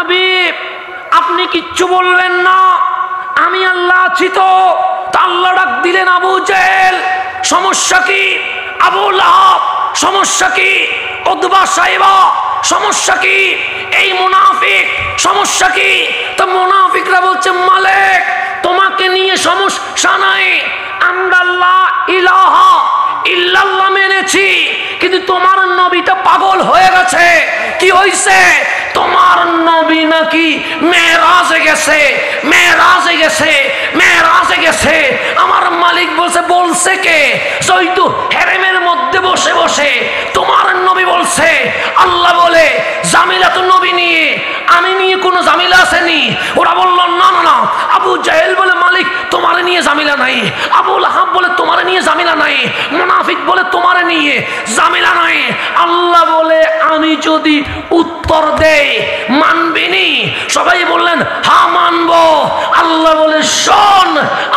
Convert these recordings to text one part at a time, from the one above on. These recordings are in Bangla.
হাবিব আপনি কিচ্ছু বলবেন না, আমি আল্লাহ আছি তো। আল্লাহ ডাক দিলেন, আবু জেহেল সমস্যা কি? আবু লাহাব সমস্যা কি? উতবা সাইবা সমস্যা কি? এই মুনাফিক সমস্যা কি? তো মুনাফিকরা বলছে, মালিক তোমাকে নিয়ে সমস্যা নাই, আমরা লা ইলাহা ইল্লাল্লাহ মেনেছি, কিন্তু তোমার নবীটা পাগল হয়ে গেছে। কি হইছে? তোমার নবী নাকি মেরাজে গেছে, মেরাজে গেছে, মেরাজে গেছে। আমার মালিক বলছে কে? সৈতু হেরেমের মধ্যে বসে বসে তোমার নবী বলছে। আল্লাহ বলে জামিলা তো নবী নিয়ে, আমি নিয়ে কোনো জামিলা আসেনি। ওরা বলল না না না। আবু জাহেল বলে, মালিক তোমার নিয়ে জামিলা নাই। আবু লাহাব বলে, তোমার নিয়ে জামিলা নাই। মুনাফিক বলে, তোমার নিয়ে জামিলা নাই। আল্লাহ বলে, আমি যদি উত্তর দেই মানবিনি? সবাই বললেন হ্যাঁ মানবো। আল্লাহ বলে, শোন,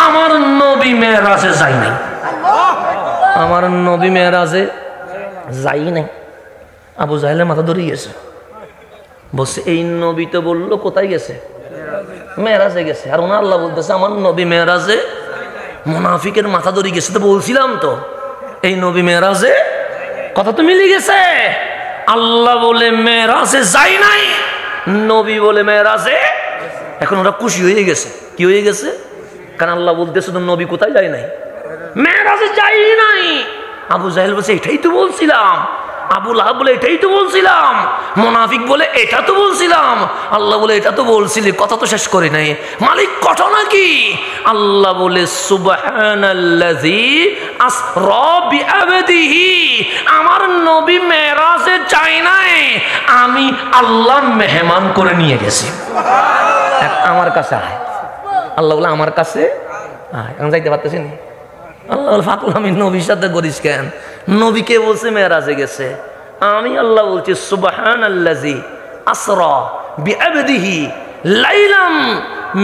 আমার নবী মেরাজে যাই নাই, আমার নবী মেরাজে যাই নাই। আবু জাহেলের মাথা ধরে গেছে, বলছে এই নবী তো বললো কোথায় গেছে? মেরাজে গেছে। আর ওনা আল্লাহ বলতেছে আমার নবী মেরাজে। মুনাফিকের মাথা ধরে গেছে। তো বলছিলাম তো এই নবী মেরাজে, কথা তো মিলে গেছে। আল্লাহ বলে মেরাজে যাই নাই, নবী বলে মেরাজে। এখন ওরা খুশি হয়ে গেছে। কি হয়ে গেছে? কারণ আল্লাহ বলতেছে তো নবী কোথায় যায় নাই? মেরাজে যাই নাই। আবু জাহেল বলছে এটাই তো বলছিলাম। আবু লাহাব বলে এটাই তো বলছিলাম। মুনাফিক বলে এটা তো বলছিলাম। আল্লাহ বলে এটা তো বলছিলি, কথা তো শেষ করি নাই। মালিক ঘটনা কি? আল্লাহ বলে সুবহানাল্লাযী আসরা বিআবদিহি, আমার নবী মেরাজে যায় নাই, আমি আল্লাহ মেহমান করে নিয়ে গেছি। আমার কাছে আয়। আল্লাহ বলে আমার কাছে আয়। এখন যাইতে পারতেছি না। আল্লাহ বলে ফাকুল আমি নবীর সাথে করিস কেন? নবীকে বলছে মেরাজে গেছে, আমি আল্লাহ বলছি সুবহানাল্লাযী আসরা বিআবদিহি লাইলাম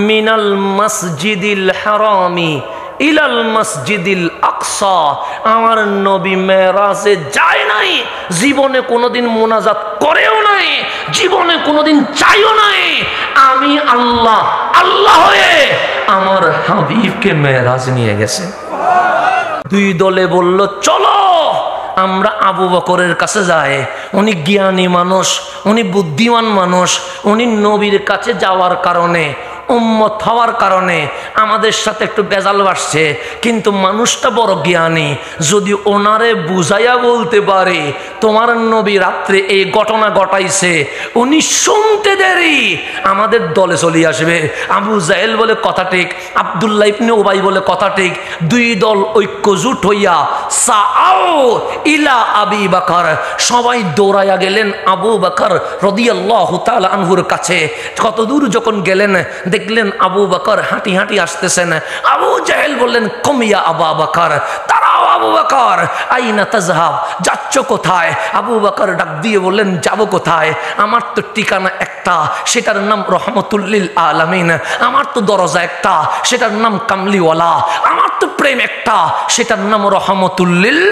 মিনাল মাসজিদিল হারামি ইলাল মসজিদিল আকসা। আমার নবী মেরাজে যায় নাই, জীবনে কোনোদিন মোনাজাত করেও নাই, জীবনে কোনোদিন চাইও নাই। আমি আল্লাহ, আল্লাহ হয়ে আমার হাবিবকে মেরাজ নিয়ে গেছে। দুই দলে বলল চলো আমরা আবু বকরের কাছে যাই। উনি জ্ঞানী মানুষ, উনি বুদ্ধিমান মানুষ, উনি নবীর কাছে যাওয়ার কারণে, উম্মত হওয়ার কারণে আমাদের সাথে একটু বেজাল বাড়ছে, কিন্তু মানুষটা বড় জ্ঞানী। যদি ওনারে বুঝাইয়া বলতে পারে তোমার নবী রাত্রে এই ঘটনা ঘটাইছে, উনি শুনতে দেরি, আমাদের দলে চলে আসবে। আবু জাহেল বলে কথা ঠিক, আব্দুল্লাহ ইবনে উবাই বলে কথা ঠিক। দুই দল ঐক্যজোট হইয়া সাআও ইলা আবি বকর, সবাই দৌড়াইয়া গেলেন আবু বকর রাদিয়াল্লাহু তাআলা আনহুর কাছে। কতদূর যখন গেলেন দেখলেন আবু বকর হাঁটি হাঁটি আসতেছেন। আবু জাহেল বললেন কমিয়া আবু বকর, তারাও আবু বকর, আইনা তাজহাব, যাচ্ছ কোথায়? আবু বকর ডাক দিয়ে বললেন যাব কোথায়? আমার তো ঠিকানা একটা, সেটার নাম রহমতুল লিল আলামিন। আমার তো দরজা একটা, সেটার নাম কামলিওয়ালা। আমার তো প্রেম একটা, সেটার নাম রহমতুল লিল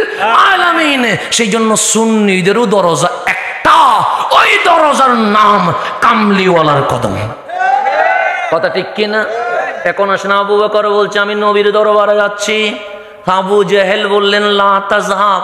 আলামিন। সেই জন্য সুন্নিদেরও দরজা একটা, ওই দরজার নাম কামলিওয়ালার কদম। কথা ঠিক কিনা? এখন আসেন আবু বকর বলছে আমি নবীর দরবারে যাচ্ছি। আবু জাহেল বললেন লা তাজহাব,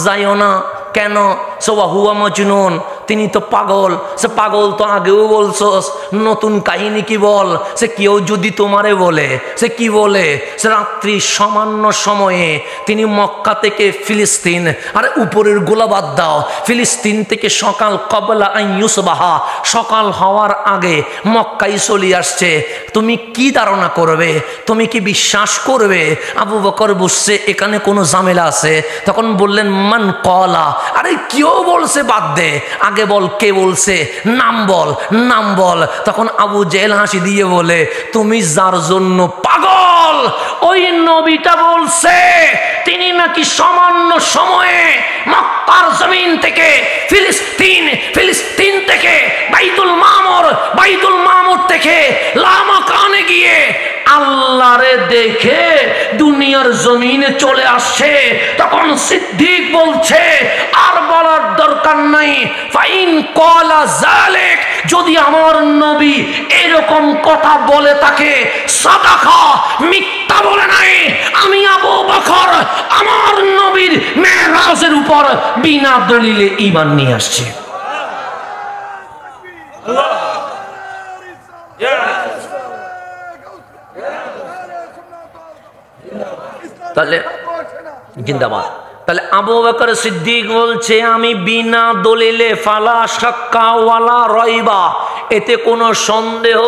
যাইও না। কেন? সোয়া হুয়া মজনুন, তিনি তো পাগল। সে পাগল তো আগেও বলছস, নতুন কাহিনী কি বল? সে কেউ যদি তোমারে বলে, সে কি বলে? সে রাত্রি সামান্য সময়ে তিনি মক্কা থেকে ফিলিস্তিন, আরে উপরের গোলা বাদ দাও, ফিলিস্তিন থেকে সকাল কবলা আন ইউসবাহা, সকাল হওয়ার আগে মক্কায় চলে আসছে। তুমি কি ধারণা করবে? তুমি কি বিশ্বাস করবে? আবু বকর বুঝছে এখানে কোনো ঝামেলা আছে। তখন বললেন মান কলা, আরে কেউ বলছে বাদ দে, আগে বল কে বলছে, নাম বল, নাম বল। তখন আবু জেহেল হাসি দিয়ে বলে তুমি যার জন্য পাগল, ওই নবীটা বলছে তিনি নাকি সামান্য সময়ে মক্কার জমিন থেকে ফিলিস্তিন, ফিলিস্তিন থেকে বাইতুল মামুর, বাইতুল মামুর থেকে লামাকানে গিয়ে আল্লাহরে দেখে দুনিয়ার জমিনে চলে আসছে। তখন সিদ্দিক বলছে আর বলার দরকার নাই, ফাইন কলা যালিক, যদি আমার নবী এরকম কথা বলে তাকে সাদাকা, মিথ্যা বলে নাই। আমি আবু বকর আমার নবীর মেরাজের উপর বিনা দলিলে ঈমান নিয়ে আসছি। তাহলে জিন্দাবাদ। তাহলে আবু বকর সিদ্দিক বলছে আমি বিনা দলিলে ফালা শাক্কা ওয়ালা রাইবা, এতে কোনো সন্দেহ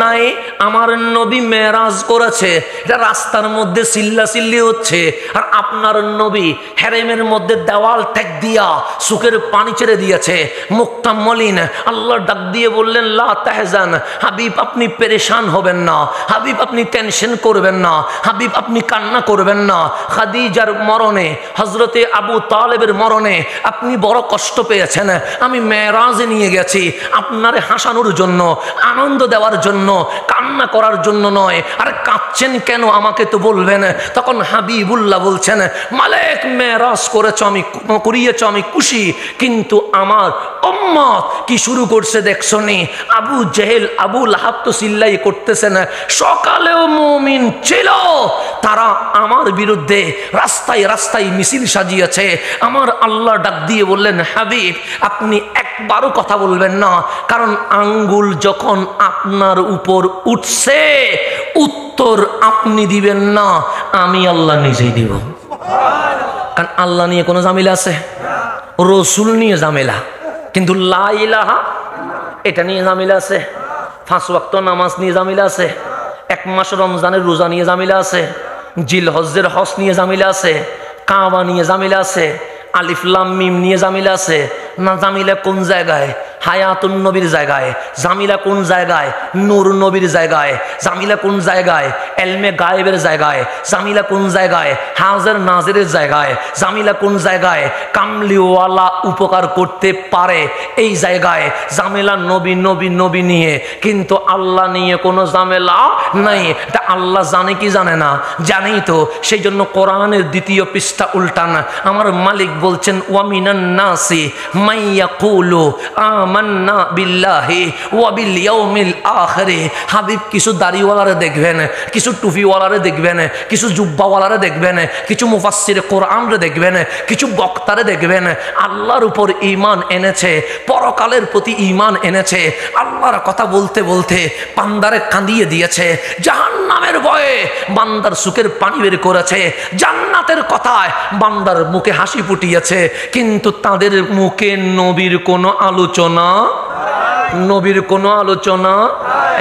নাই আমার নবী মেরাজ করেছে। এটা রাস্তার মধ্যে চিল্লাচিল্লি হচ্ছে, আর আপনার নবী হেরেমের মধ্যে দেওয়াল ঠেক দিয়া চোখের পানি ছেড়ে দিয়েছে, মুখটা মলিন। আল্লাহ ডাক দিয়ে বললেন লা তাহজান, হাবিব আপনি পেরেশান হবেন না, হাবিব আপনি টেনশন করবেন না, হাবিব আপনি কান্না করবেন না। খাদিজার মরণে, হযরতে আবু তালেবের মরণে আপনি বড় কষ্ট পেয়েছেন, আমি মেরাজে নিয়ে গেছি আপনারে হাসানোর জন্য, আনন্দ দেওয়ার জন্য, কান্না করার জন্য নয়। আর কাঁদছেন কেন আমাকে তো বলবেন। তখন হাবিবুল্লাহ বলছেন মালিক মেরাজ করিয়েছ আমি খুশি, কিন্তু আমার উম্মত কি শুরু করছে দেখছো নি? আবু জেহেল আবু লাহাব তো চিল্লাই করতেছেন, সকালেও মুমিন ছিল, তারা আমার বিরুদ্ধে রাস্তায় রাস্তায় মিছিল সাজিয়েছে। আমার আল্লাহ ডাক দিয়ে বললেন হাবিব আপনি একবারও কথা বলবেন না, কারণ আঙ্গুল যখন আপনার উপর উঠছে উত্তর আপনি দিবেন না, আমি আল্লাহ নিজেই দিব। কারণ আল্লাহ নিয়ে কোনো ঝামেলা আছে? রসুল নিয়ে ঝামেলা, কিন্তু লা ইলাহা এটা নিয়ে ঝামেলা আছে। 5 ওয়াক্ত নামাজ নিয়ে ঝামেলা আছে, 1 মাস রমজানের রোজা নিয়ে ঝামেলা আছে, জিলহজ্জের হজ নিয়ে ঝামেলা আছে, কাবা নিয়ে ঝামেলা আছে, আলিফ লাম মিম নিয়ে ঝামেলা আছে। না জামিলা কোন জায়গায়? হায়াতুন নবীর জায়গায়। জামিলা কোন জায়গায়? নূর নবীর জায়গায়। জামিলা কোন জায়গায়? এলমে গায়েবের জায়গায়। জামিলা কোন জায়গায়? হাজার নাজিরের জায়গায়। জামিলা কোন জায়গায়? কামলিওয়ালা উপকার করতে পারে এই জায়গায়। জামেলা নবী নবী নবী নিয়ে, কিন্তু আল্লাহ নিয়ে কোনো জামেলা নাই। এটা আল্লাহ জানে কি জানে না? জানেই তো। সেই জন্য কোরআনের 2য় পৃষ্ঠা উল্টান, আমার মালিক বলছেন ওয়ামিনান নাসি মাইয়াকুলু আমান্না বিল্লাহি ওয়া বিল ইয়াউমিল আখির। হাবিব কিছু দাড়িওয়ালারে দেখবেন, কিছু টুপিওয়ালারে দেখবেন, কিছু জুব্বাওয়ালারে দেখবেন, কিছু মুফাসসির কোরআনরে দেখবেন, কিছু বক্তারে দেখবেন আল্লাহর উপর ঈমান এনেছে, পরকালের প্রতি ঈমান এনেছে, আল্লাহর কথা বলতে বলতে বান্দারে কাঁদিয়ে দিয়েছে, জাহান্নামের ভয়ে বান্দার চোখের পানি বের করেছে, জান্নাতের কথায় বান্দার মুখে হাসি ফুটিয়েছে, কিন্তু তাদের মুখে নবীর কোনো আলোচনা, নবীর কোনো আলোচনা।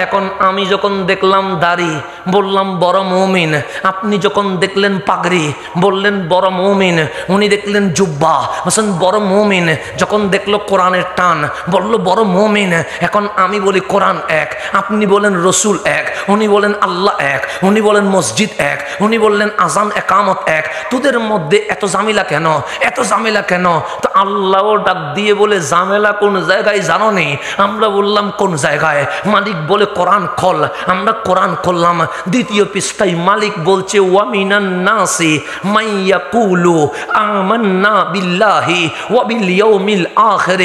এখন আমি যখন দেখলাম দাড়ি বললাম বড় মুমিন, আপনি যখন দেখলেন পাগড়ি বললেন বড় মুমিন, উনি দেখলেন জুব্বা বলছেন বড় মুমিন, যখন দেখলো কোরআনের টান বলল বড় মুমিন। এখন আমি বলি কোরআন এক, আপনি বলেন রসুল এক, উনি বলেন আল্লাহ এক, উনি বলেন মসজিদ এক, উনি বললেন আজান একামত এক। তোদের মধ্যে এত ঝামেলা কেন? এত ঝামেলা কেন? তো আল্লাহও ডাক দিয়ে বলে ঝামেলা কোন জায়গায় জানো নি? আমরা বললাম কোন জায়গায়? মালিক বলে কোরআন খোল। আমরা কোরআন খুললাম, 2য় পৃষ্ঠায় মালিক বলছে ওয়ামিনান নাসি মাইয়াকুলু আমান্না বিল্লাহি ওয়া বিল ইয়াউমিল আখির।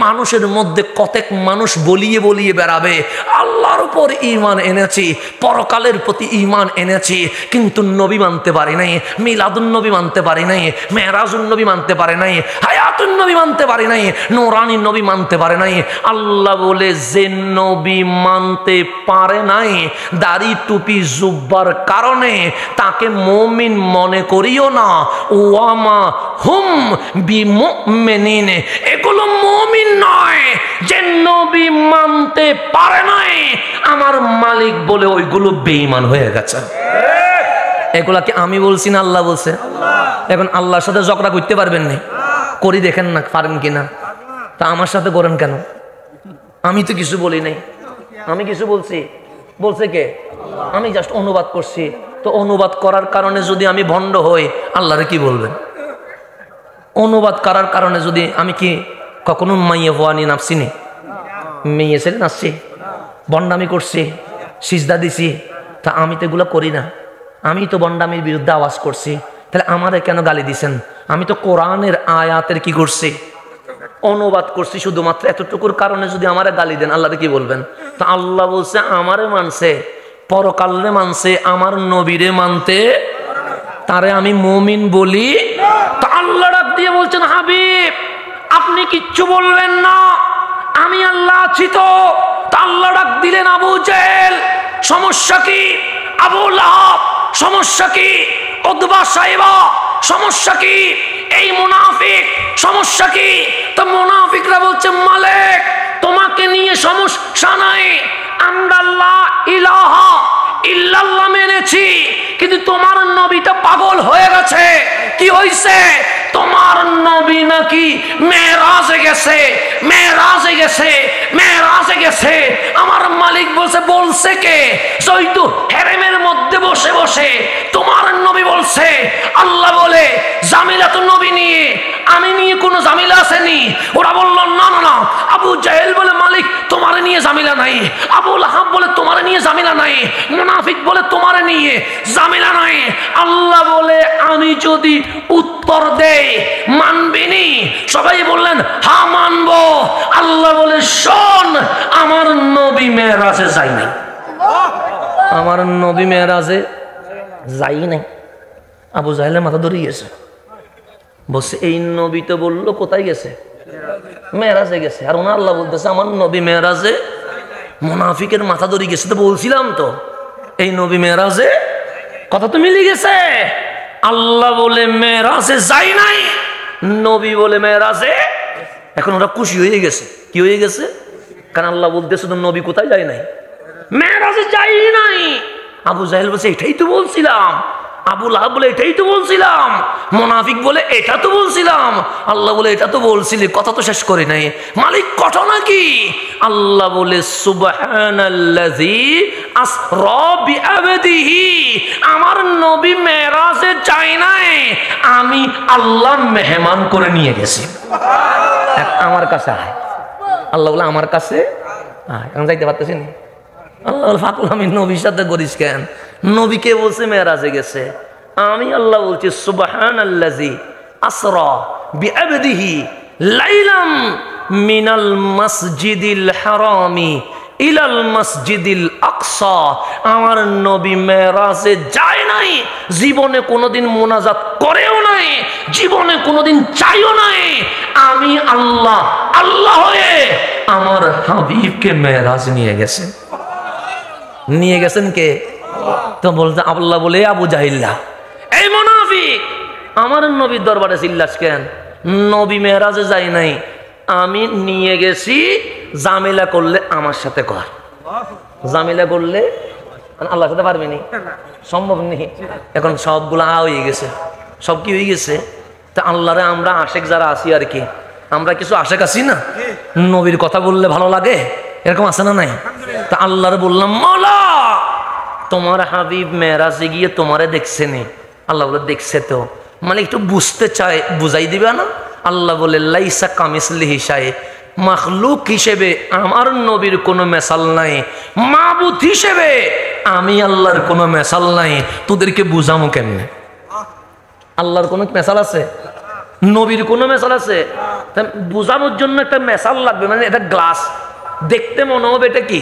মানুষের মধ্যে কতক মানুষ বলিয়ে বলিয়ে বেড়াবে আল্লাহর উপর ঈমান এনেছি, পরকালের প্রতি ঈমান এনেছি, কিন্তু নবী মানতে পারি নাই, মিলাদুন নবী মানতে পারি নাই, মেরাজুন নবী মানতে পারে নাই, হায়াতুন নবী মানতে পারে নাই, নূরানী নবী মানতে পারে নাই। আল্লাহ বলে যে নবী মানতে পারে নাই দাড়ি টুপি জুব্বার কারণে তাকে মুমিন মনে করিও না। ওয়ামা হুম বিমুমিনিন, এগুলো মুমিন নয়। যে নবী মানতে পারে নাই আমার মালিক বলে ওইগুলো বেঈমান হয়ে গেছে। এগুলা কি আমি বলছি না আল্লাহ বলছে? এখন আল্লাহর সাথে ঝগড়া করতে পারবেন না? করি দেখেন না পারেন কিনা। তা আমার সাথে করেন কেন? আমি তো কিছু বলি নাই। আমি কিছু বলছি? বলছে কে? আমি জাস্ট অনুবাদ করছি। তো অনুবাদ করার কারণে যদি আমি ভণ্ড হই আল্লাহরে কি বলবেন? অনুবাদ করার কারণে যদি আমি কি কখনো মাইয়ে হওয়ানি নাপসিনি? মেয়ে ছেলে নাচছি, ভণ্ডামি করছি, সিজদা দিছি, তা আমি তো এগুলো করি না। আমি তো ভণ্ডামির বিরুদ্ধে আওয়াজ করছি, তাহলে আমারে কেন গালি দিছেন? আমি তো কোরআনের আয়াতের কি করছি? অনুবাদ করছি শুধুমাত্র এতটুকুর কারণে যদি আমারে গালি দেন আল্লাহরে কি বলবেন? তো আল্লাহ বলছে আমারে মানছে, পরকালে মানছে, আমার নবীরে মানতে তারে আমি মুমিন বলি। তো আল্লাহ ডাক দিয়ে বলছেন হাবিব আপনি কিচ্ছু বলবেন না, আমি আল্লাহ আছি তো। আল্লাহ ডাক দিলেন আবু জেহেল সমস্যা কি? আবু লাহাব সমস্যা কি? উতবা সাইবা সমস্যা কি? এই মুনাফিক সমস্যা কি? তো মুনাফিকরা বলছে মালিক তোমাকে নিয়ে সমস্যা নাই, আমরা আল্লাহ ইলাহা ইল্লাল্লাহ মেনেছি, কিন্তু তোমার নবীটা পাগল হয়ে গেছে। কি হইছে? তোমার নবী নাকি মেরাজে গেছে, মেরাজে গেছে, মেরাজে গেছে। আমার মালিক বলছে কে? যেহেতু হেরেমের মধ্যে বসে বসে তোমার নবী বলছে। আল্লাহ বলে জামিলা তো নবী নিয়ে, আমি নিয়ে কোনো জামিলা আসেনি। ওরা বলল না না না। আবু জাহেল বলে মালিক তোমার নিয়ে জামিলা নাই। আবু লাহাব বলে তোমার নিয়ে জামিলা নাই। মুনাফিক বলে তোমার নিয়ে জামিলা নাই। আল্লাহ বলে আমি যদি উত্তর দেই মানবিনি? সবাই বললেন হ্যাঁ মানবো। আল্লাহ বলে শোন আমার নবী মেরাজে যাই নাই, আমার নবী মেরাজে যাই নাই। আবু জাহেলের মাথা ধরে গেছে, বলছে এই নবী তো বললো কোথায় গেছে? মেরাজে গেছে। আর ওনা আল্লাহ বলতেছে আমার নবী মেরাজে। মুনাফিকের মাথা ধরে গেছে। তো বলছিলাম তো এই নবী মেরাজে, কথা তো মিলে গেছে। আল্লাহ বলে মেরাজে যাই নাই, নবী বলে মেরাজে। এখন ওরা খুশি হয়ে গেছে। কি হয়ে গেছে? কারণ আল্লাহ বলতেছে তো নবী কোথায় যায় নাই? মেরাজে যাই নাই। আবু জাহেল বলছে এটাই তো বলছিলাম। আবু লাহাব বলে এটাই তো বলছিলাম। মুনাফিক বলে এটা তো বলছিলাম। আল্লাহ বলে এটা তো বলছিলি, কথা তো শেষ করে নাই। মালিক ঘটনা কি? আল্লাহ বলে সুবহানাল্লাযী আসরা বিআবদিহি, আমার নবী মেরাজে যায় নাই, আমি আল্লাহ মেহমান করে নিয়ে গেছি। আমার কাছে আয়। আল্লাহ বলে আমার কাছে আয়। এখন যাইতে পারতেছি না। আল্লাহ ফাকুল আমি নবীর সাথে করিস কেন? নবীকে বলছে মেরাজে গেছে, আমি আল্লাহ বলছি সুবহানাল্লাযী আসরা বিআবদিহি লাইলাম মিনাল মাসজিদিল হারামি ইলাল মাসজিদিল আকসা। আমার নবী মেরাজে যায় নাই, জীবনে কোনোদিন মুনাজাত করেও নাই, জীবনে কোনোদিন চাইও নাই। আমি আল্লাহ, আল্লাহ হয়ে আমার হাবিবকে মেরাজ নিয়ে গেছেন। নিয়ে গেছেন কে? তো বলতে আল্লাহ বলে আবু জাহিল্লা এই মুনাফিক আমার নবীর দরবারে চিল্লাস কেন? নবী মেরাজে যাই নাই, আমি নিয়ে গেছি। জামিলা করলে আমার সাথে কর, জামিলা করলে আল্লাহর সাথে পারবি নি, সম্ভব নেই। এখন সবগুলো হয়ে গেছে, সব কি হয়ে গেছে? তা আল্লাহরে আমরা আশেক যারা আছি আর কি, আমরা কিছু আশেক আছি না, নবীর কথা বললে ভালো লাগে, এরকম আছে না নাই? তা আল্লাহরে বললাম মওলা তোমার হাবিব মেরাজে গিয়ে তোমারে দেখছে নি। আল্লাহ বলে দেখছে তো, মানে একটু বুঝতে চায়, বুঝাই দিবে না? আল্লাহ বলে লাইসা কামিসলিহি শাই, মাখলুক হিসেবে আমার নবীর কোনো মেসাল নাই, মাবুদ হিসেবে আমি আল্লাহর কোনো মেসাল নাই। তোদেরকে বুঝামো কেমনে? আল্লাহর কোনো মেসাল আছে? নবীর কোনো মেসাল আছে? বুঝানোর জন্য একটা মেসাল লাগবে, মানে এটা গ্লাস, দেখতে মনে হবে এটা কি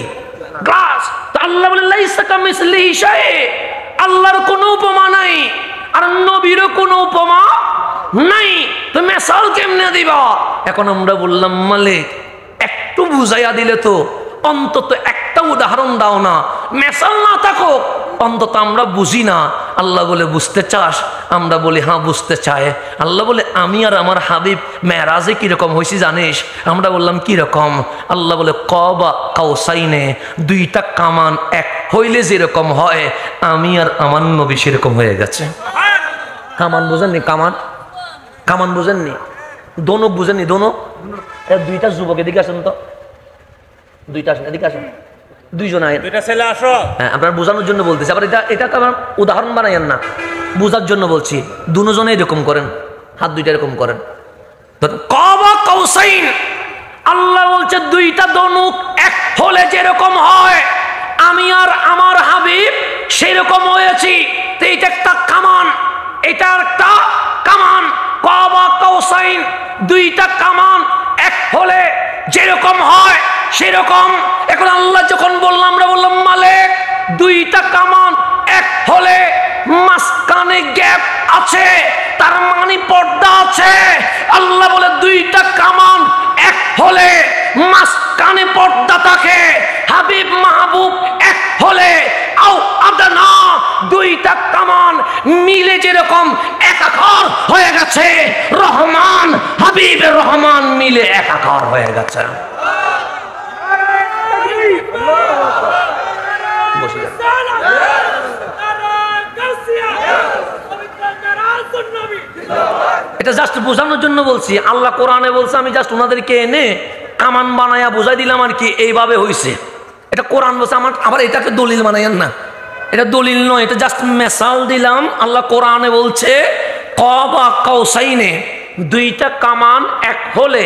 গ্লাস। তো আল্লাহ বলে লাইসা কামিসলিহি শাই, আল্লাহর কোনো উপমা নাই আর নবীরও কোনো উপমা নাই, তো মেসাল কেমনে দিবা? এখন আমরা বললাম মালিক একটু বুঝাইয়া দিলে তো, অন্তত একটা উদাহরণ দাও না, মেসাল না থাকো অন্তত আমরা বুঝি না। আল্লাহ বলে বুঝতে চাস? আমরা বলি হ্যাঁ বুঝতে চায়। আল্লাহ বলে আমি আর আমার হাবিব মেরাজে কিরকম হয়েছি জানিস? আমরা বললাম কিরকম? আল্লাহ বলে কবা কাউসাইনে, দুইটা কামান এক হইলে যেরকম হয় আমি আর আমার নবী সেরকম হয়ে গেছে। কামান বুঝেননি? কামান, কামান বুঝেননি? দোনক বুঝেননি? দোনক দুইটা যুবক এদিকে আসেন তো, দুইটা আসেন, এদিকে আসেন, দুইজন আয়েন, দুইটা ছেলে আসো। হ্যাঁ আপনার বোঝানোর জন্য বলতেছি, আবার এটা আমার উদাহরণ বানাইয়েন না, বোঝার জন্য বলছি। দুজনে এরকম করেন, হাত দুইটা এরকম করেন। কাবা কাউসাইন, আল্লাহ বলছে দুইটা দনুক এক হলে যেরকম হয় আমি আর আমার হাবিব সেরকম হয়েছি। তো এইটা একটা কামান, এটা একটা কামান, কাবা কাউসাইন, দুইটা কামান এক হলে যেরকম হয় সেরকম। এখন আল্লাহ যখন বললাম, আমরা বললাম মালিক, দুইটা কামান এক হলে মাঝখানে গ্যাপ আছে, তার মানে পর্দা আছে। আল্লাহ বলে দুইটা কামান এক হলে মাঝখানে পর্দা থাকে। হাবিব মাহবুব এক হলে আও আদনা, দুইটা কামান মিলে যেরকম একাকার হয়ে গেছে, রহমান হাবিব রহমান মিলে একাকার হয়ে গেছে। এটা জাস্ট বোঝানোর জন্য বলছি। আল্লাহ কোরআনে বলছে, আমি জাস্ট ওনাদেরকে এনে কামান বানায়া বুঝাই দিলাম আর কি, এইভাবে হয়েছে। এটা কোরআন বলছে, আমার আবার এটাকে দলিল বানাইয়েন না, এটা দলিল নয়, এটা জাস্ট মেসাল দিলাম। আল্লাহ কোরআনে বলছে কবা কাউসাইনে, দুইটা কামান এক হলে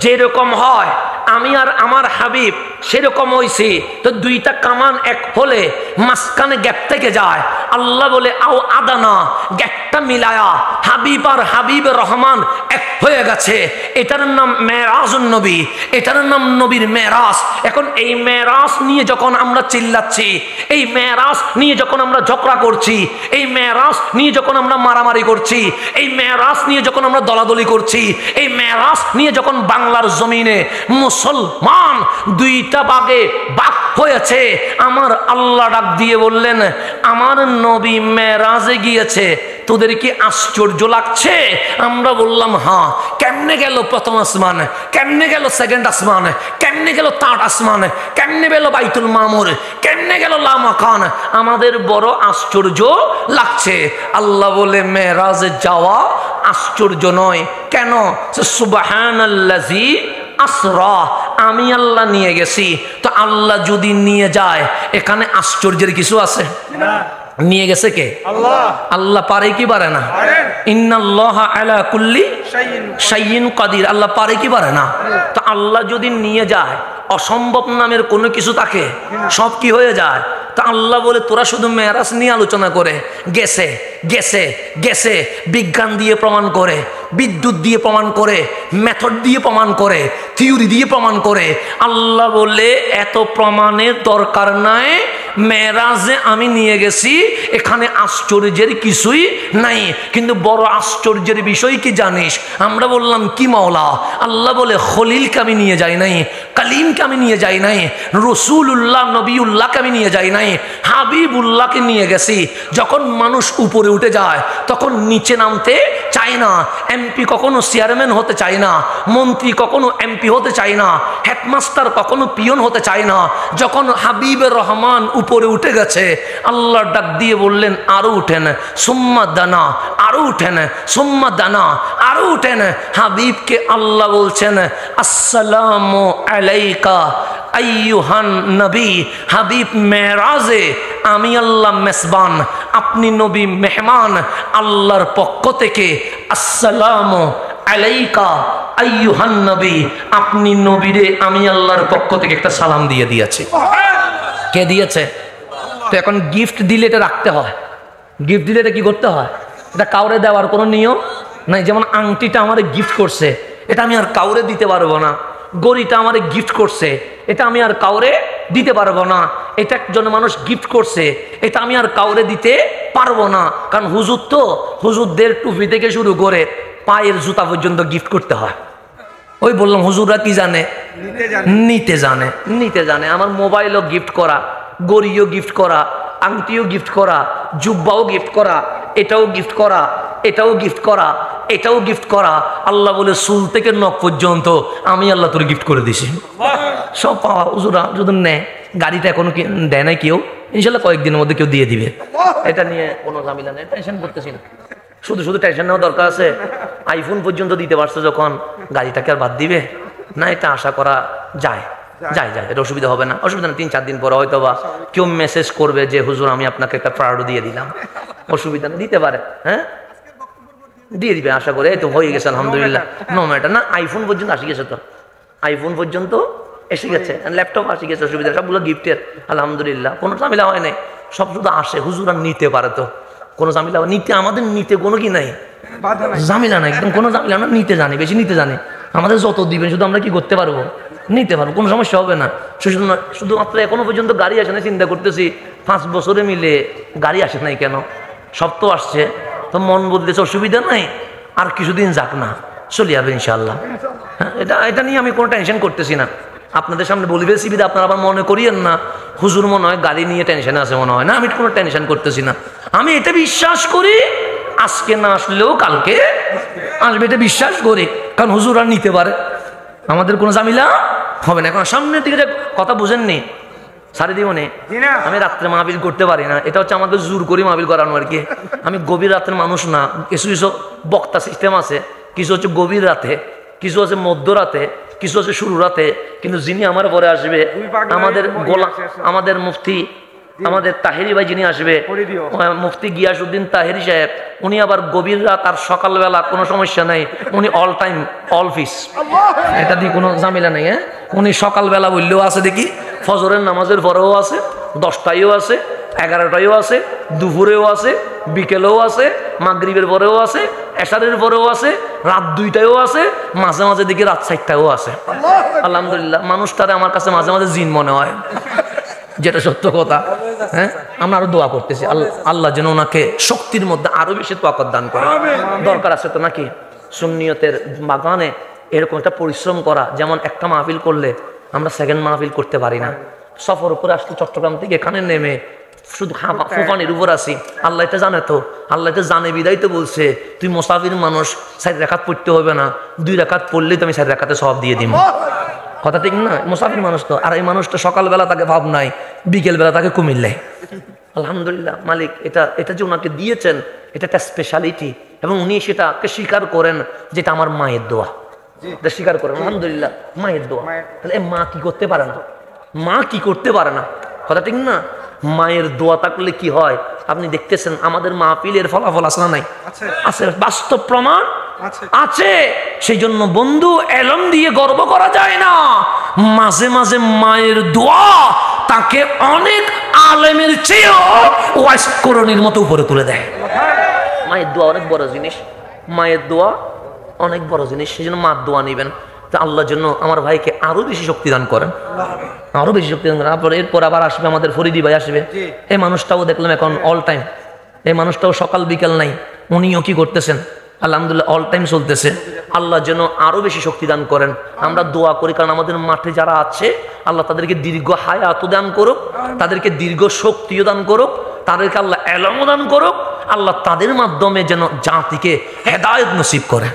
যেরকম হয় আমি আর আমার হাবিব সেরকম হইছি। তো দুইটা কামান এক হলে মাঝখানে গ্যাপ থেকে যায়। আল্লাহ বলে আও আদানা, গ্যাপটা মিলায়া হাবিব আর হাবিব রহমান এক হয়ে গেছে। এটার নাম মেরাজুন নবী, এটার নাম নবীর মেরাজ। এখন এই মেরাজ নিয়ে যখন আমরা চিল্লাচ্ছি, এই মেরাজ নিয়ে যখন আমরা ঝগড়া করছি, এই মেরাজ নিয়ে যখন আমরা মারামারি করছি, এই মেরাজ নিয়ে যখন আমরা দলাদলি করছি, এই মেরাজ নিয়ে যখন বাংলার জমিনে মুসলমান দুইটা ভাগে ভাগ হয়েছে, আমার আল্লাহ ডাক দিয়ে বললেন, আমার নবী মেরাজে গিয়েছে, তোদের কি আশ্চর্য লাগছে? আমরা বললাম হ্যাঁ। কেমনে গেল প্রথম আসমান, কেমনে গেল সেকেন্ড আসমান, কেমনে গেল থার্ড আসমান, কেমনে গেল বাইতুল মামুর, কেমনে গেল লামাকান, আমাদের বড় আশ্চর্য লাগছে। আল্লাহ বলে মেরাজে যাওয়া আশ্চর্য নয়। কেন? সুবহানাল্লাযী আসরা, আমি আল্লাহ নিয়ে গেছি। তো আল্লাহ যদি নিয়ে যায়, এখানে আশ্চর্যের কিছু আছে? নিয়ে গেছে কে? আল্লাহ। আল্লাহ পারে কি পারে না? ইন্নাল্লাহা আলা কুল্লি শাইইন কাদির, আল্লাহ পারে কি পারে না? তো আল্লাহ যদি নিয়ে যায়, অসম্ভব নামের কোনো কিছু থাকে, সব কি হয়ে যায়। তো আল্লাহ বলে তোরা শুধু মেরাজ নিয়ে আলোচনা করে, গেছে গেছে গেছে, বিজ্ঞান দিয়ে প্রমাণ করে, বিদ্যুৎ দিয়ে প্রমাণ করে, মেথড দিয়ে প্রমাণ করে, থিওরি দিয়ে প্রমাণ করে। আল্লাহ বলে এত প্রমাণের দরকার নাই, মেরাজে আমি নিয়ে গেছি, এখানে আশ্চর্যের কিছুই নাই। কিন্তু বড় আশ্চর্যের বিষয় কি জানিস? আমরা বললাম কি মাওলা? আল্লাহ বলে খলিলকে আমি নিয়ে যাই নাই, কালিমকে আমি নিয়ে যাই নাই, রসুল্লাহ নবীউল্লাহকে আমি নিয়ে যাই নাই, হাবিবুল্লাহকে নিয়ে গেছি। যখন মানুষ উপরে উঠে যায় তখন নিচে নামতে চায় না। এমপি কখনো চেয়ারম্যান হতে চায় না, মন্ত্রী কখনো এমপি হতে চায় না, হেডমাস্টার কখনো পিয়ন হতে চায় না। যখন হাবিবের রহমান উপরে উঠে গেছে, আল্লাহ ডাক দিয়ে বললেন আরো উঠেন, সুম্মা দানা, আরো উঠেন, সুম্মা দানা, আরো উঠেন। হাবিবকে আল্লাহ বলছেন আসসালামু আলাইকা আইয়ুহান নবী। হাবিব মেরাজে আমি আল্লাহ মেজবান, আপনি নবী মেহমান। আল্লাহর পক্ষ থেকে আসসালামু আলাইকা আইয়ুহান নবী, আপনি নবীরে আমি আল্লাহর পক্ষ থেকে একটা সালাম দিয়ে দিয়েছি। কে দিয়েছে? তো এখন গিফট দিলে এটা রাখতে হয়, গিফট দিলে এটা কি করতে হয়? এটা কাউরে দেওয়ার কোনো নিয়ম নাই। যেমন আংটিটা আমারে গিফট করছে, এটা আমি আর কাউরে দিতে পারবো না। গড়িটা আমারে গিফট করছে, এটা আমি আর কাউরে দিতে পারবো না। এটা একজন মানুষ গিফট করছে, এটা আমি আর কাউরে দিতে পারবো না। কারণ হুজুর তো, হুজুরদের টুপি থেকে শুরু করে পায়ের জুতা পর্যন্ত গিফট করতে হয়। ওই বললাম হুজুররা কি জানে? নিতে জানে, নিতে জানে। আমার মোবাইলও গিফট করা, গড়িও গিফট করা, আংটিও গিফট করা, জুব্বাও গিফট করা, এটাও গিফট করা, এটাও গিফট করা, এটাও গিফট করা। আল্লাহ বলে চুল থেকে নখ পর্যন্ত আমি আল্লাহ তোর গিফট করে দিছি। সব পাওয়া হুজুরা যদি নেয়, গাড়িটা এখনো দেয় নাই কেউ, ইনশাল্লাহ কয়েকদিনের মধ্যে কেউ দিয়ে দিবে। এটা নিয়ে কোনো ঝামেলা নেই, টেনশন করতেছি না। শুধু শুধু টেনশন নেওয়া দরকার আছে? আইফোন পর্যন্ত দিতে পারছে যখন, গাড়িটাকে আর বাদ দিবে না? এটা আশা করা যায়, যায় যায়, এটা অসুবিধা হবে না। অসুবিধা না, 3-4 দিন পরে হয়তো বা কেউ মেসেজ করবে যে হুজুর আমি আপনাকে একটা প্রাড়ো দিয়ে দিলাম, অসুবিধা না, দিতে পারে। হ্যাঁ, দিয়ে দিবে আশা করে। তো হয়ে গেছে আলহামদুলিল্লাহ। নো ম্যাটার না, আইফোন পর্যন্ত আসি গেছে, তো আইফোন পর্যন্ত এসে গেছে, ল্যাপটপ আসি গেছে, অসুবিধা। সবগুলো গিফটের আলহামদুলিল্লাহ, কোনো ঝামেলা হয় নাই। সব শুধু আসে, হুজুর আর নিতে পারে, তো কোনো ঝামেলা নিতে, আমাদের নিতে কোনো কি নাই, ঝামেলা নাই, একদম কোনো ঝামেলা না। নিতে জানি, বেশি নিতে জানি, আমাদের যত দিবেন শুধু আমরা কি করতে পারবো, নিতে পারবো, কোনো সমস্যা হবে না। শুধু মাত্র এখনো পর্যন্ত গাড়ি আসে না, চিন্তা করতেছি 5 বছরে মিলে গাড়ি আসে নাই কেন, সব তো আসছে, তো মন বদলেছে, অসুবিধা নাই, আর কিছুদিন যাক না, চলে যাবে ইনশাল্লাহ। হ্যাঁ, এটা নিয়ে আমি কোনো টেনশন করতেছি না, আপনাদের সামনে বলিবে সিবিদা, আপনারা আবার মনে করিয়েন না হুজুর মনে হয় গাড়ি নিয়ে টেনশন আছে, মনে হয় না, আমি কোনো টেনশন করতেছি না। আমি এটা বিশ্বাস করি আজকে না আসলেও কালকে আসবে, এটা বিশ্বাস করি, কারণ হুজুর আর নিতে পারে, আমাদের কোনো ঝামেলা হবে না। এখন সামনের দিকে যে কথা বুঝেননি সারি দিবনে, আমি রাত্রে মাহফিল করতে পারি না, এটা হচ্ছে আমাকে জোর করি মাহফিল করানো আর কি। আমি গভীর রাতের মানুষ না, কিছু কিছু বক্তা সিস্টেম আছে, কিছু হচ্ছে গভীর রাতে, কিছু আছে মধ্যরাতে, কিছু আছে শুরু রাতে, কিন্তু যিনি আমার পরে আসবে আমাদের মুফতি, আমাদের তাহেরি ভাই যিনি আসবে, মুফতি গিয়াসউদ্দিন তাহেরি সাহেব, উনি আবার গভীর রাত আর সকালবেলা কোনো সমস্যা নাই, উনি অল টাইম অল ফিস, এটা দিয়ে কোনো ঝামেলা নেই। হ্যাঁ, উনি সকালবেলা বললেও আছে দেখি, ফজরের নামাজের পরেও আছে, 10টায়ও আছে, 11টায়ও আছে, দুপুরেও আছে, বিকেলেও আছে, মাগরিবের পরেও আছে, এশারের পরেও আছে, রাত 2টায়ও আছে, মাঝে মাঝে দেখি রাত 4টায়ও আছে। আলহামদুলিল্লাহ, মানুষটারে আমার কাছে মাঝে মাঝে জিন মনে হয়, যেটা সত্য কথা। হ্যাঁ, আমরা আরো দোয়া করতেছি আল্লাহ যেন ওনাকে শক্তির মধ্যে আরো বেশি তাকত দান করে। দরকার আছে তো নাকি সুন্নিয়তের বাগানে এরকম একটা পরিশ্রম করা, যেমন একটা মাহফিল করলে আমরা সেকেন্ড মাহফিল করতে পারি না। সফর উপরে আসলে চট্টগ্রাম থেকে এখানে নেমে শুধু ফুফানির উপর আসি, আল্লাহ এটা জানে তো, আল্লাহ এটা জানে বিদায় তো বলছে তুই মুসাফির মানুষ, 4 রাকাত পড়তে হবে না, 2 রাকাত পড়লেই তো আমি 4 রাকাতে সওয়াব দিয়ে দিব। কথা ঠিক না? মুসাফির মানুষ তো, আর এই মানুষটা সকালবেলা তাকে ভাব নাই, বিকেলবেলা তাকে কুমিল্লায়। আলহামদুলিল্লাহ, মালিক এটা যে ওনাকে দিয়েছেন, এটা একটা স্পেশালিটি, এবং উনি সেটাকে স্বীকার করেন যেটা আমার মায়ের দোয়া, এটা স্বীকার করেন। আলহামদুলিল্লাহ, মায়ের দোয়া। তাহলে মা কি করতে পারে না? মা কি করতে পারে না? কথা ঠিক না? মায়ের দোয়া থাকলে কি হয় আপনি দেখতেছেন, আমাদের মাহফিলের ফলাফল আছে না নাই? আছে, বাস্তব প্রমাণ আছে। সেই জন্য বন্ধু, এলম দিয়ে গর্ব করা যায় না, মাঝে মাঝে মায়ের দোয়া তাকে অনেক আলেমের চেয়েও ওয়াইজ করণীর মতো উপরে তুলে দেয়। মায়ের দোয়া অনেক বড় জিনিস, মায়ের দোয়া অনেক বড় জিনিস। সেই জন্য মার দোয়া নিবেন, তা আল্লাহর জন্য আমার ভাইকে আরো বেশি শক্তি দান করেন, আরো বেশি শক্তি দান করেন। এরপর আবার আসবে আমাদের ফরিদি ভাই আসবে, এই মানুষটাও দেখলাম এখন অল টাইম, এই মানুষটাও সকাল বিকাল নাই, উনিও কি করতেছেন আলহামদুলিল্লাহ অল টাইম চলতেছে। আল্লাহ যেন আরো বেশি শক্তি দান করেন, আমরা দোয়া করি, কারণ আমাদের মাঠে যারা আছে আল্লাহ তাদেরকে দীর্ঘ হায়াত দান করুক, তাদেরকে দীর্ঘ শক্তিও দান করুক, তাদেরকে আল্লাহ এলম দান করুক, আল্লাহ তাদের মাধ্যমে যেন জাতিকে হেদায়েত নসিব করে।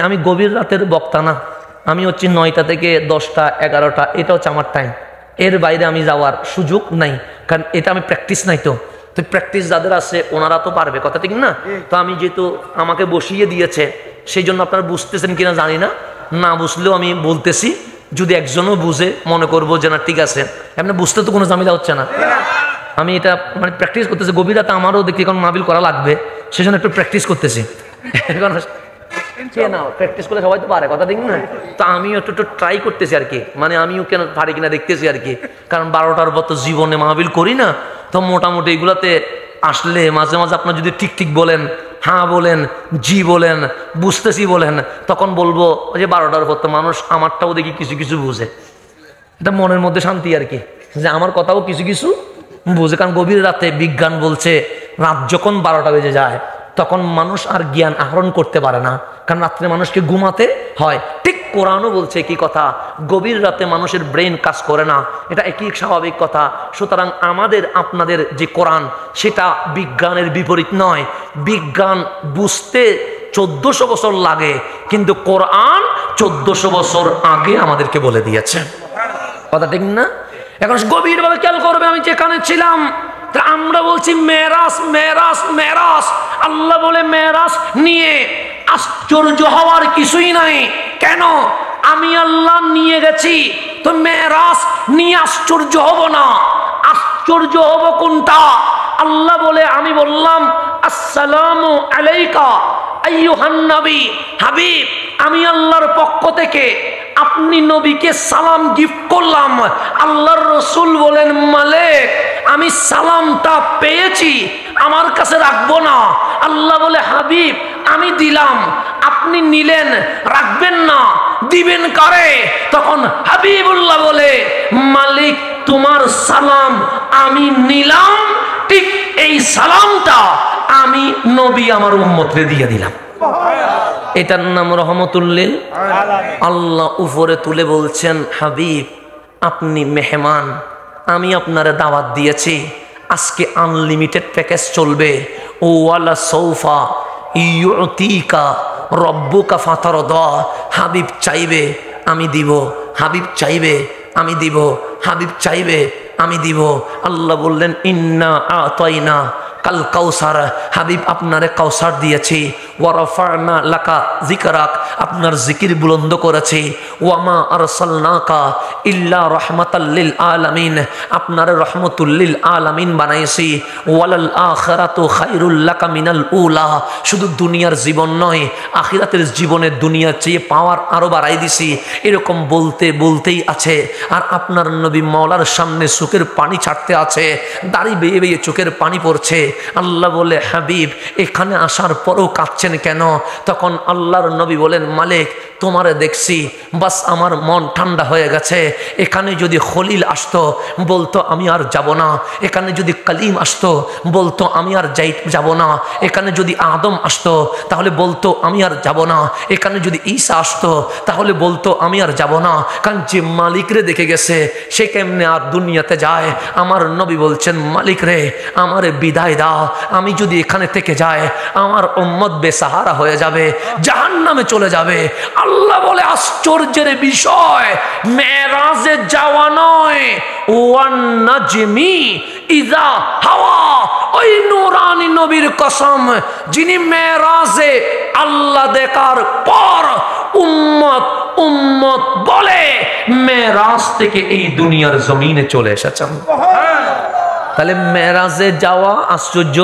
আমি গভীর রাতের বক্তা না, আমি হচ্ছে 9টা থেকে 10টা 11টা, এটা হচ্ছে আমার টাইম, এর বাইরে আমি যাওয়ার সুযোগ নাই, কারণ এটা আমি প্র্যাকটিস নাই। তো প্র্যাকটিস যাদের আছে ওনারা তো পারবে, কথা ঠিক না? তো আমি যেহেতু আমাকে বসিয়ে দিয়েছে, সেই জন্য আপনারা বুঝতেছেন কিনা জানি না, না বুঝলেও আমি বলতেছি, যদি একজনও বুঝে মনে করবো যে না ঠিক আছে, এমনি বুঝতে তো কোনো ঝামেলা হচ্ছে না। আমি এটা মানে প্র্যাকটিস করতেছি, গভীর রাতে আমারও দেখি এখন মাহফিল করা লাগবে, সেজন্য একটু প্র্যাকটিস করতেছি। এখন না প্র্যাকটিস করলে সবাই তো পারে, কথা ঠিক না? তো আমিও একটু ট্রাই করতেছি আর কি, মানে আমিও কেন পারি কিনা দেখতেছি আর কি, কারণ 12টার পর তো জীবনে মাহফিল করি না, তো মোটামুটি এগুলাতে আসলে মাঝে মাঝে আপনার যদি ঠিক ঠিক বলেন, হ্যাঁ বলেন, জি বলেন, বুঝতেছি বলেন, তখন বলবো যে 12টার পর তো মানুষ আমারটাও দেখি কিছু কিছু বুঝে, এটা মনের মধ্যে শান্তি আর কি, যে আমার কথাও কিছু কিছু বুঝে। কারণ গভীর রাতে বিজ্ঞান বলছে রাত যখন 12টা বেজে যায় তখন মানুষ আর জ্ঞান আহরণ করতে পারে না, কারণ রাত্রে মানুষকে ঘুমাতে হয়। ঠিক কোরআনও বলছে কি কথা, গভীর রাতে মানুষের ব্রেন কাজ করে না, এটা একই স্বাভাবিক কথা। সুতরাং আমাদের আপনাদের যে কোরআন সেটা বিজ্ঞানের বিপরীত নয়, বিজ্ঞান বুঝতে 1400 বছর লাগে, কিন্তু কোরআন 1400 বছর আগে আমাদেরকে বলে দিয়েছে, কথা ঠিক না? এখন গভীরভাবে খেয়াল করবে, আমি যেখানে ছিলাম আমরা বলছি মেরাজ মেরাজ মেরাজ, আল্লাহ বলে মেরাজ নিয়ে আশ্চর্য হওয়ার কিছুই নাই। কেন? আমি আল্লাহ নিয়ে গেছি, তো মেরাজ নিয়ে আশ্চর্য হব না। আশ্চর্য হব কোনটা? আল্লাহ বলে আমি বললাম আসসালামু আলাইকা আইয়ুহান নবী, হাবিব আমি আল্লাহর পক্ষ থেকে আপনি নবীকে সালাম গিফট করলাম। আল্লাহর রসুল বলেন মালিক আমি সালামটা পেয়েছি, আমার কাছে রাখবো না। আল্লাহ বলে হাবিব আমি দিলাম, আপনি নিলেন, রাখবেন না, দিবেন কারে? তখন হাবিবুল্লাহ বলে, মালিক তোমার সালাম আমি নিলাম, ঠিক এই সালামটা আমি নবী আমার উম্মতরে দিয়ে দিলাম। এটার নাম রহমতুল লিল আলামিন। আল্লাহ উপরে তুলে বলছেন, হাবিব আপনি মেহমান, আমি আপনারে দাওয়াত দিয়েছি, আজকে আনলিমিটেড প্যাকেজ চলবে। ও ওয়ালা সৌফা ইউতিকা রব্বুকা ফাতারদা। হাবিব চাইবে আমি দিব, হাবিব চাইবে আমি দিব, হাবিব চাইবে আমি দিব। আল্লাহ বললেন, ইন্না আতাইনা কাল কাউসার, হাবিব আপনারে কাউসার দিয়েছি। ওয়ারাফানা লাকা যিকরাক, আপনার জিকির বুলন্দ করেছি। ওয়ামা আরসালনাকা ইল্লা রাহমাতাল লিল আলামিন, আপনারে রহমতুল লিল আলামিন বানাইছি। ওয়ালাল আখিরাতু খায়রুল লাকা মিনাল উলা, শুধু দুনিয়ার জীবন নয়, আখিরাতের জীবনে দুনিয়ার চেয়ে পাওয়ার আরো বাড়াই দিছি। এরকম বলতে বলতেই আছে, আর আপনার নবী মাওলার সামনে চোখের পানি ছাড়তে আছে, দাড়ি বেয়ে বেয়ে চোখের পানি পড়ছে। আল্লাহ বলে, হাবিব এখানে আসার পরও কাঁদছেন কেন? তখন আল্লাহর নবী বলেন, মালিক তোমারে দেখছি, বাস আমার মন ঠান্ডা হয়ে গেছে। এখানে যদি খলিল আসতো বলতো আমি আর যাব না, এখানে যদি কালিম আসতো বলতো আমি আর যাব না, এখানে যদি আদম আসতো তাহলে বলতো আমি আর যাব না, এখানে যদি ঈসা আসতো তাহলে বলতো আমি আর যাব না। কারণ যে মালিকরে দেখে গেছে সে কেমনে আর দুনিয়াতে যায়? আমার নবী বলছেন, মালিক রে আমারে বিদায় দাও, আমি যদি এখানে থেকে যাই আমার উম্মত বেসাহারা হয়ে যাবে, জাহান্নামে চলে যাবে। আল্লাহ বলে, আশ্চর্যের বিষয় মেরাজে যাওয়া নয়, ওয়ান নাজমি ইযা হাওয়া, ওই নূরানী নবীর কসম যিনি মেরাজে আল্লাহ দেখার পর উম্মত উম্মত বলে মেরাজ থেকে এই দুনিয়ার জমিনে চলে এসেছেন। তাহলে মেরাজে যাওয়া আশ্চর্য,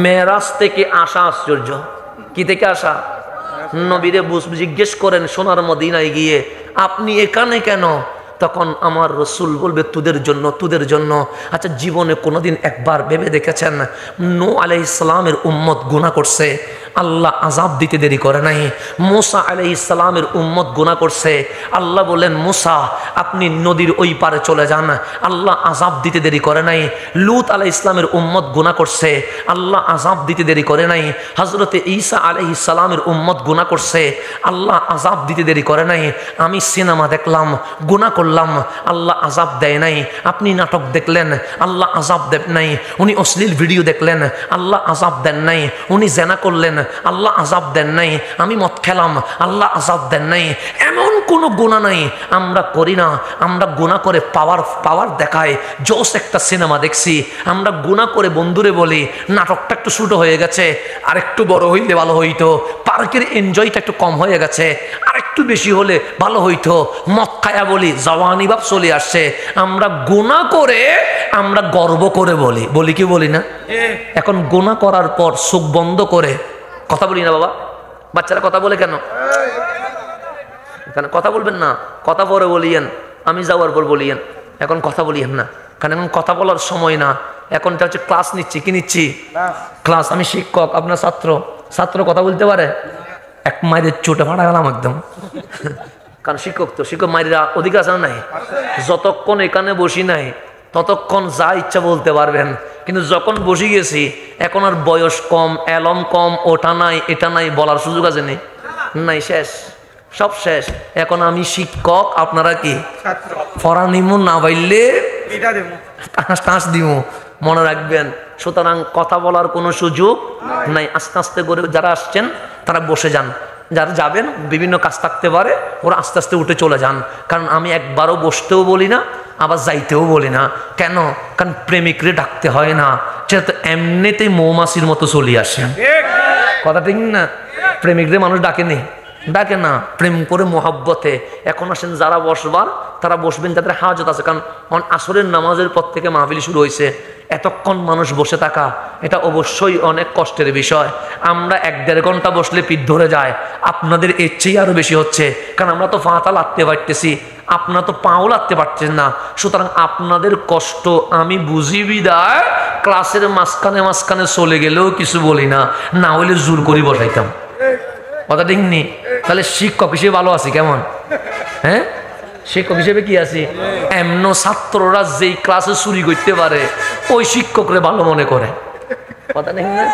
মেরাজ থেকে আসা আশ্চর্য। কি থেকে আসা? নবীরে জিজ্ঞেস করেন সোনার মদিনায় গিয়ে, আপনি এখানে কেন? তখন আমার রসুল বলবে, তোদের জন্য, তোদের জন্য। আচ্ছা, জীবনে কোনোদিন একবার ভেবে দেখেছেন নূহ আলাইহিস সালামের উম্মত গুনাহ করছে, আল্লাহ আযাব দিতে দেরি করে নাই। মূসা আলাইহিস সালামের উম্মত গুনাহ করছে, আল্লাহ বলেন মূসা আপনি নদীর ওই পারে চলে যান, আল্লাহ আযাব দিতে দেরি করে নাই। লূত আলাইহিস সালামের উম্মত গুনাহ করছে, আল্লাহ আযাব দিতে দেরি করে নাই। হযরতে ঈসা আলাইহিস সালামের উম্মত গুনাহ করছে, আল্লাহ আযাব দিতে দেরি করে নাই। আমি সিনেমা দেখলাম, গুনাহ করলাম, আল্লাহ আযাব দেয় নাই। আপনি নাটক দেখলেন, আল্লাহ আযাব দেন নাই। উনি অশ্লীল ভিডিও দেখলেন, আল্লাহ আযাব দেন নাই। উনি জেনা করলেন, আল্লাহ আযাব দেন নাই। আমি মদ খেলাম, আল্লাহ আযাব দেন নাই। এমন কোনো গুনাহ নাই আমরা করি না। আমরা গুনাহ করে পাওয়ার দেখায় জোস একটা সিনেমা দেখছি, আমরা গুনাহ করে বন্ধুরে বলি নাটকটা একটু ছোট হয়ে গেছে, আর একটু বড় হইলে ভালো হইতো, পার্কের এনজয়টা একটু কম হয়ে গেছে, আর একটু বেশি হলে ভালো হইতো। মদ খায়া বলি জওয়ানি ভাব চলে আসছে। আমরা গুনাহ করে আমরা গর্ব করে বলি কি বলি না? এখন গুনাহ করার পর চোখ বন্ধ করে কথা বলি না বাবা? বাচ্চারা কথা বলে কেন? কথা বলবেন না, কথা পরে বলিয়েন, আমি যাওয়ার পর বলিয়েন, এখন কথা বলিয়েন না, কারণ এখন কথা বলার সময় না। এখন হচ্ছে ক্লাস নিচ্ছি, কি নিচ্ছি? ক্লাস। আমি শিক্ষক, আপনার ছাত্র কথা বলতে পারে? এক মায়ের চোটে ফাটা গেলাম একদম। কারণ শিক্ষক তো, শিক্ষক মায়েরা অধিকার আছে না নাই? যতক্ষণ এখানে বসি নাই ততক্ষণ যা ইচ্ছা বলতে পারবেন, কিন্তু যখন বসে গেছি এখন আর বয়স কম, এলম কম, ওটা নাই এটা নাই, বলার সুযোগ আছে নাই, শেষ, সব শেষ। এখন আমি শিক্ষক, আপনারা কি ফরা নিমু, না বাইলে টাঁস দিব, মনে রাখবেন। সুতরাং কথা বলার কোনো সুযোগ নাই। আস্তে আস্তে করে যারা আসছেন তারা বসে যান, যারা যাবেন বিভিন্ন কাজ থাকতে পারে ওরা আস্তে আস্তে উঠে চলে যান। কারণ আমি একবারও বসতেও বলি না, আবার যাইতেও বলি না। কেন? কারণ প্রেমিকরে ডাকতে হয় না, সেটা তো এমনিতেই মৌমাছির মতো চলে আসে। কথা ঠিক না? প্রেমিকরে মানুষ ডাকে না, প্রেম করে মোহাব্বতে। এখন আসেন যারা বসবার তারা বসবেন, যাদের হাজত আছে। কারণ আসরের নামাজের পর থেকে মাহফিল শুরু হয়েছে, এতক্ষণ মানুষ বসে থাকা এটা অবশ্যই অনেক কষ্টের বিষয়। আমরা 1-1.5 ঘন্টা বসলে পিঠ ধরে যায়, আপনাদের এর চেয়ে আরো বেশি হচ্ছে। কারণ আমরা তো ফাঁতা লাগতে পারতেছি, আপনারা তো পাও লাগতে পারছেন না। সুতরাং আপনাদের কষ্ট আমি বুঝি বিদায় ক্লাসের মাঝখানে চলে গেলেও কিছু বলি না, না হলে জোর করি বসাইতাম। কথা ঠিক নেই? তাহলে শিক্ষক হিসেবে ভালো আছি কেমন? হ্যাঁ, শিক্ষক হিসেবে কি আছি? এমন ছাত্ররা যেই ক্লাসে চুরি করতে পারে ওই শিক্ষকরে ভালো মনে করে। কথা ঠিক না?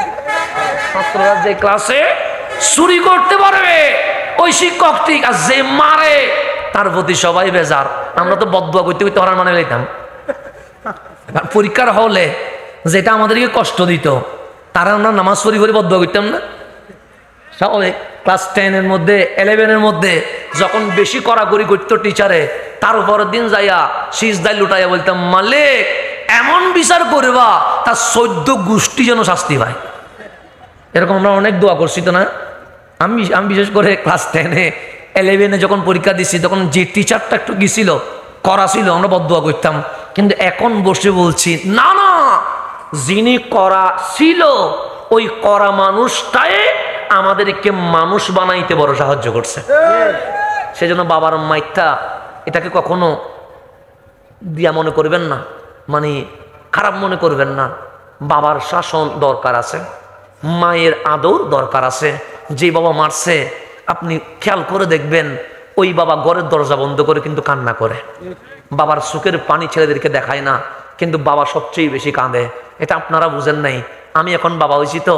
ছাত্ররা যে ক্লাসে চুরি করতে পারবে ওই শিক্ষক ঠিক, আর যে মারে তার প্রতি সবাই বেজার। আমরা তো বদদুয়া করতে করতে হরার মানে লইতাম। পরীক্ষার হলে যেটা আমাদেরকে কষ্ট দিত তারা আমরা নামাজ পড়ি করে বদদুয়া করতাম না? ক্লাস 10-এর মধ্যে 11-এর মধ্যে যখন বেশি কড়াকড়ি করতো টিচারে, তার উপরের দিন যাইয়া সিজদায় লুটাইয়া বলতাম, মালিক এমন বিচার করবা তার 14 গোষ্ঠী যেন শাস্তি পায়। এরকম আমরা অনেক দোয়া করছি তো না? আমি বিশেষ করে ক্লাস 10-এ 11-এ যখন পরীক্ষা দিচ্ছি তখন যে টিচারটা একটু গেছিল করা ছিল আমরা বদদুয়া করতাম, কিন্তু এখন বসে বলছি না না, যিনি করা ছিল ওই করা মানুষটাই আমাদেরকে মানুষ বানাইতে বড় সাহায্য করছে। সেজন্য বাবার মাইটা এটাকে কখনো দিয়া মনে করবেন না, মানে খারাপ মনে করবেন না। বাবার শাসন দরকার আছে, মায়ের আদর দরকার আছে। যে বাবা মারছে আপনি খেয়াল করে দেখবেন ওই বাবা ঘরের দরজা বন্ধ করে কিন্তু কান্না করে। বাবার চোখের পানি ছেলেদেরকে দেখায় না, কিন্তু বাবা সবচেয়ে বেশি কাঁদে। এটা আপনারা বুঝেন নাই। আমি এখন বাবা হয়েছি তো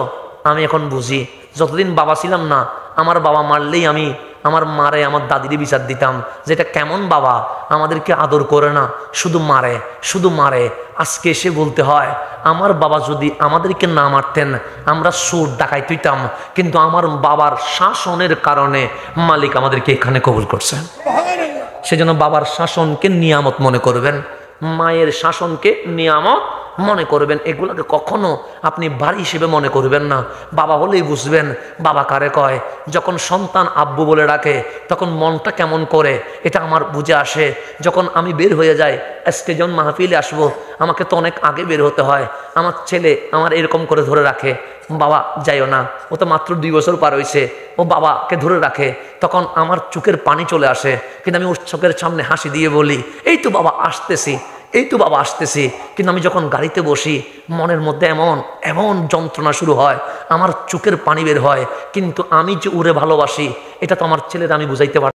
আমি এখন বুঝি। যতদিন বাবা ছিলাম না আমার বাবা মারলেই আমি আমার মারে আমার দাদির বিচার দিতাম, যেটা কেমন বাবা আমাদেরকে আদর করে না, শুধু মারে শুধু মারে। আজকে এসে বলতে হয় আমার বাবা যদি আমাদেরকে না মারতেন আমরা চোর ডাকাইত হইতাম, কিন্তু আমার বাবার শাসনের কারণে মালিক আমাদেরকে এখানে কবুল করছেন। সেজন্য বাবার শাসনকে নিয়ামত মনে করবেন, মায়ের শাসনকে নিয়ামত মনে করবেন। এগুলোকে কখনো আপনি বাড়ি হিসেবে মনে করবেন না। বাবা হলেই বুঝবেন বাবা কারে কয়। যখন সন্তান আব্বু বলে ডাকে তখন মনটা কেমন করে এটা আমার বুঝে আসে। যখন আমি বের হয়ে যাই, আজকে যখন মাহফিলে আসবো আমাকে তো অনেক আগে বের হতে হয়, আমার ছেলে আমার এরকম করে ধরে রাখে, বাবা যাইও না, ও তো মাত্র 2 বছর পার হয়েছে, ও বাবাকে ধরে রাখে। তখন আমার চোখের পানি চলে আসে, কিন্তু আমি ওর চোখের সামনে হাসি দিয়ে বলি এই তো বাবা আসতেছি, এই তো বাবা আসতেছি। কিন্তু আমি যখন গাড়িতে বসি মনের মধ্যে এমন এমন যন্ত্রণা শুরু হয়, আমার চোখের পানি বের হয়। কিন্তু আমি যে ওরে ভালোবাসি এটা তো আমার ছেলের আমি বুঝাইতে পারি।